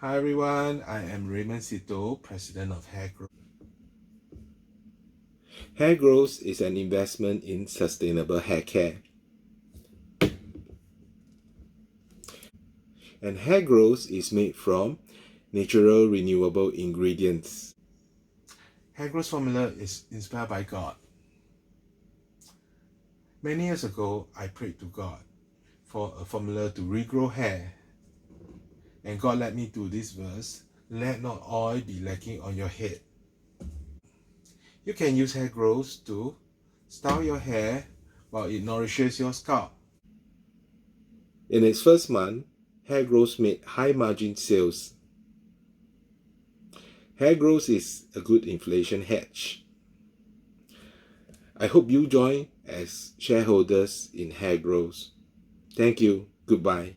Hi everyone, I am Raymond Sito, President of Growz. Growz is an investment in sustainable hair care. And Growz is made from natural renewable ingredients. Growz formula is inspired by God. Many years ago, I prayed to God for a formula to regrow hair. And God led me to this verse, let not oil be lacking on your head. You can use Growz to style your hair while it nourishes your scalp. In its first month, Growz made high margin sales. Growz is a good inflation hedge. I hope you join as shareholders in Growz. Thank you. Goodbye.